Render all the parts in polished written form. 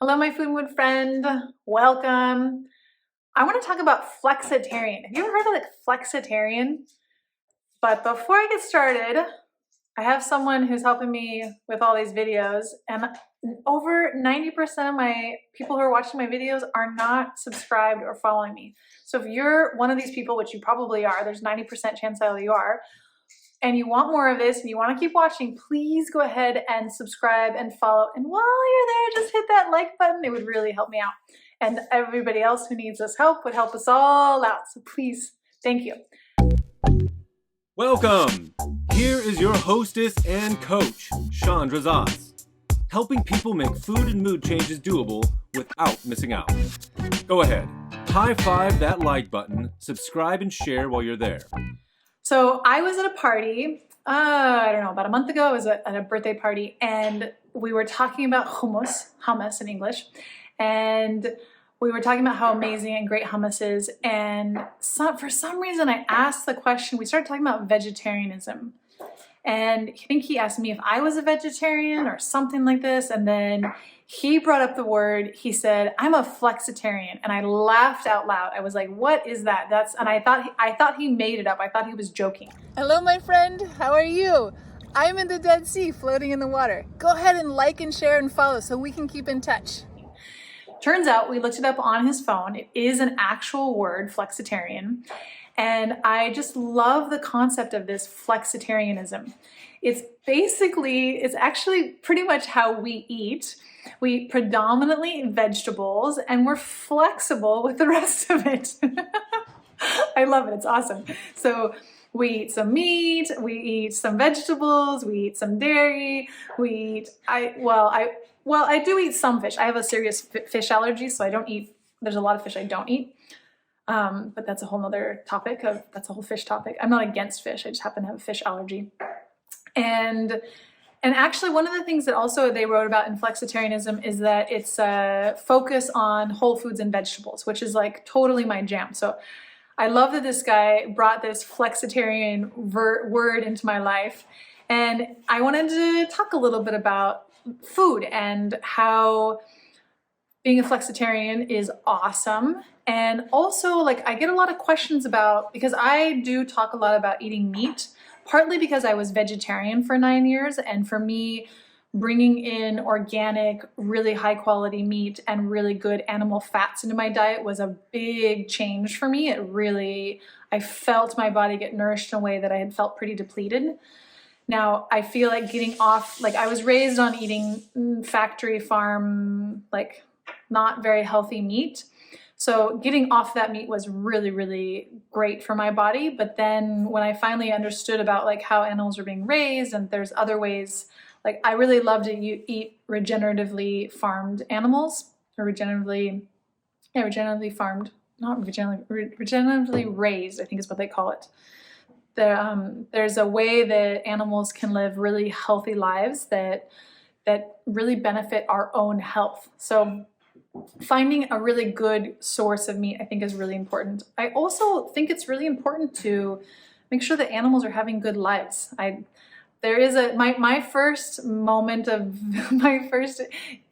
Hello, my food mood friend. Welcome. I want to talk about flexitarian. Have you ever heard of flexitarian? But before I get started, I have someone who's helping me with all these videos, and over 90% of my people who are watching my videos are not subscribed or following me. So if you're one of these people, which you probably are, there's 90% chance that you are, and you want more of this and you want to keep watching, please go ahead and subscribe and follow. And while you're there, just hit that like button. It would really help me out. And everybody else who needs this help would help us all out. So please, thank you. Welcome. Here is your hostess and coach, Chandra Zas, helping people make food and mood changes doable without missing out. Go ahead, high five that like button, subscribe and share while you're there. So I was at a party, I don't know, about a month ago. I was at a birthday party, and we were talking about hummus in English, and we were talking about how amazing and great hummus is, and for some reason I asked the question, we started talking about vegetarianism, and I think he asked me if I was a vegetarian or something like this, and then he brought up the word, he said, I'm a flexitarian, and I laughed out loud. I was like, what is that? And I thought he made it up. I thought he was joking. Hello, my friend. How are you? I'm in the Dead Sea, floating in the water. Go ahead and like and share and follow so we can keep in touch. Turns out we looked it up on his phone. It is an actual word, flexitarian. And I just love the concept of this flexitarianism. It's actually pretty much how we eat. We eat predominantly vegetables, and we're flexible with the rest of it. I love it. It's awesome. So we eat some meat, we eat some vegetables, we eat some dairy, I do eat some fish. I have a serious fish allergy, so there's a lot of fish I don't eat. But that's a whole nother topic. That's a whole fish topic. I'm not against fish. I just happen to have a fish allergy. And actually, one of the things that also they wrote about in flexitarianism is that it's a focus on whole foods and vegetables, which is like totally my jam. So I love that this guy brought this flexitarian word into my life. And I wanted to talk a little bit about food and how being a flexitarian is awesome. And also, I get a lot of questions because I do talk a lot about eating meat, partly because I was vegetarian for 9 years, and for me, bringing in organic, really high quality meat and really good animal fats into my diet was a big change for me. I felt my body get nourished in a way that I had felt pretty depleted. Now, I feel like getting off, I was raised on eating factory farm, not very healthy meat. So getting off that meat was really, really great for my body. But then when I finally understood about how animals are being raised, and there's other ways, I really love to eat regeneratively farmed animals, or regeneratively farmed, not regeneratively raised, I think is what they call it. There's a way that animals can live really healthy lives that really benefit our own health. So finding a really good source of meat, I think, is really important. I also think it's really important to make sure that animals are having good lives. My first moment of my first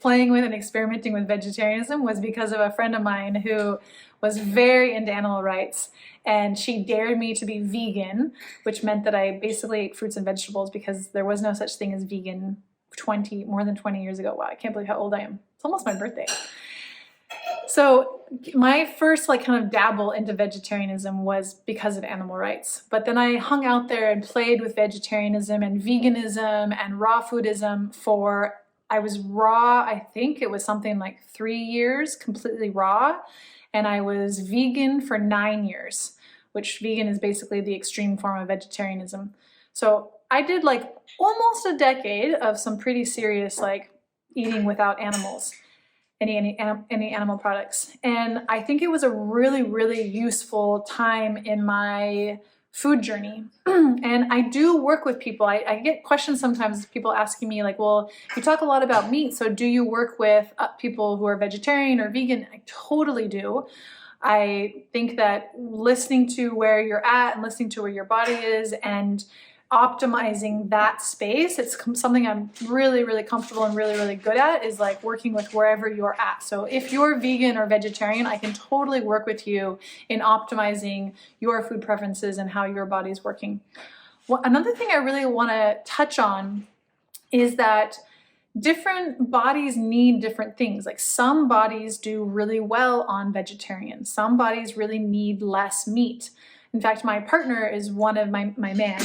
playing with and experimenting with vegetarianism was because of a friend of mine who was very into animal rights, and she dared me to be vegan, which meant that I basically ate fruits and vegetables because there was no such thing as vegan more than 20 years ago. Wow, I can't believe how old I am. It's almost my birthday. So my first kind of dabble into vegetarianism was because of animal rights. But then I hung out there and played with vegetarianism and veganism and raw foodism I was raw, I think it was something like 3 years, completely raw. And I was vegan for 9 years, which vegan is basically the extreme form of vegetarianism. So I did almost a decade of some pretty serious eating without animals. Any animal products. And I think it was a really, really useful time in my food journey. And I do work with people. I get questions sometimes, people asking me well, you talk a lot about meat, so do you work with people who are vegetarian or vegan? I totally do. I think that listening to where you're at and listening to where your body is and optimizing that space. It's something I'm really, really comfortable and really, really good at, is like working with wherever you're at. So if you're vegan or vegetarian, I can totally work with you in optimizing your food preferences and how your body's working. Well, another thing I really want to touch on is that different bodies need different things. Like some bodies do really well on vegetarian. Some bodies really need less meat. In fact, my partner is my man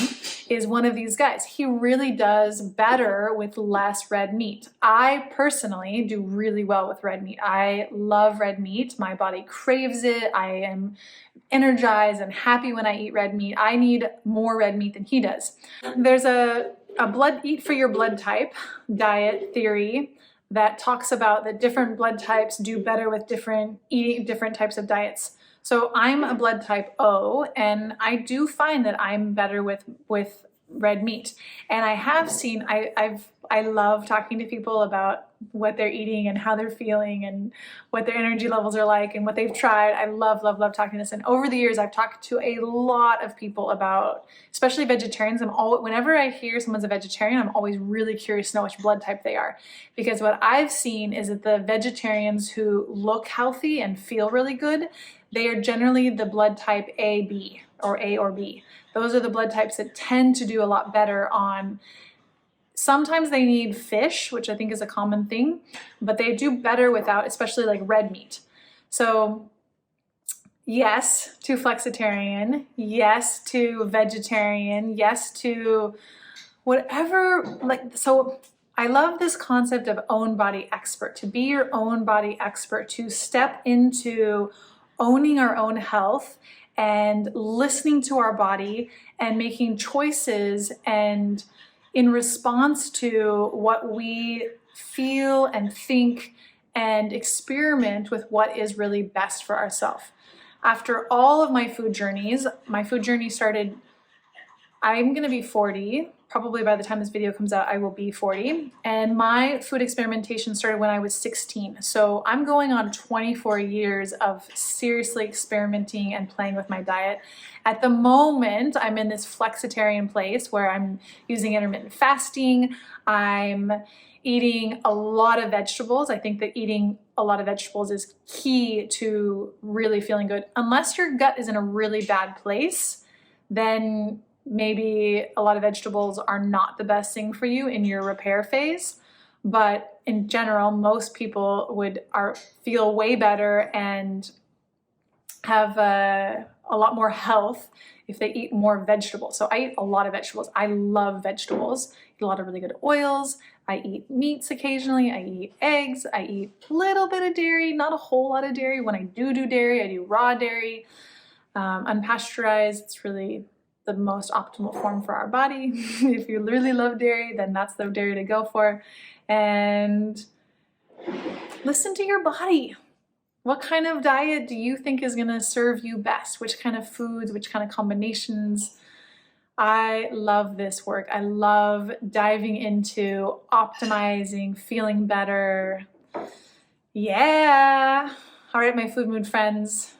is one of these guys. He really does better with less red meat. I personally do really well with red meat. I love red meat. My body craves it. I am energized and happy when I eat red meat. I need more red meat than he does. There's a eat for your blood type diet theory that talks about that different blood types do better with eating different types of diets. So I'm a blood type O, and I do find that I'm better with red meat. And I have seen, I love talking to people about what they're eating and how they're feeling and what their energy levels are like and what they've tried. I love, love, love talking this. And over the years, I've talked to a lot of people about, especially vegetarians. Whenever I hear someone's a vegetarian, I'm always really curious to know which blood type they are. Because what I've seen is that the vegetarians who look healthy and feel really good, they are generally the blood type AB or A or B. Those are the blood types that tend to do a lot better on, sometimes they need fish, which I think is a common thing, but they do better without, especially like red meat. So yes to flexitarian, yes to vegetarian, yes to whatever, so I love this concept of own body expert, to be your own body expert, to step into owning our own health and listening to our body and making choices and in response to what we feel and think and experiment with what is really best for ourselves. After all of my food journey started, I'm gonna be 40, probably by the time this video comes out, I will be 40. And my food experimentation started when I was 16. So I'm going on 24 years of seriously experimenting and playing with my diet. At the moment, I'm in this flexitarian place where I'm using intermittent fasting. I'm eating a lot of vegetables. I think that eating a lot of vegetables is key to really feeling good. Unless your gut is in a really bad place, then maybe a lot of vegetables are not the best thing for you in your repair phase. But in general, most people feel way better and have a lot more health if they eat more vegetables. So I eat a lot of vegetables. I love vegetables. I eat a lot of really good oils. I eat meats occasionally. I eat eggs. I eat a little bit of dairy, not a whole lot of dairy. When I do dairy, I do raw dairy, unpasteurized. It's really the most optimal form for our body. If you really love dairy, then that's the dairy to go for. And listen to your body. What kind of diet do you think is going to serve you best? Which kind of foods, which kind of combinations? I love this work. I love diving into optimizing, feeling better. Yeah. All right, my food mood friends.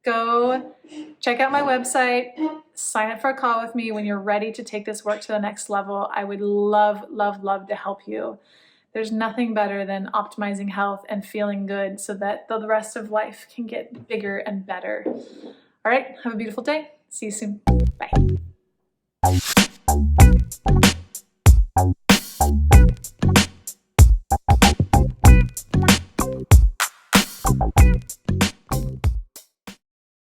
Go check out my website, sign up for a call with me when you're ready to take this work to the next level. I would love, love, love to help you. There's nothing better than optimizing health and feeling good so that the rest of life can get bigger and better. All right, have a beautiful day. See you soon. Bye.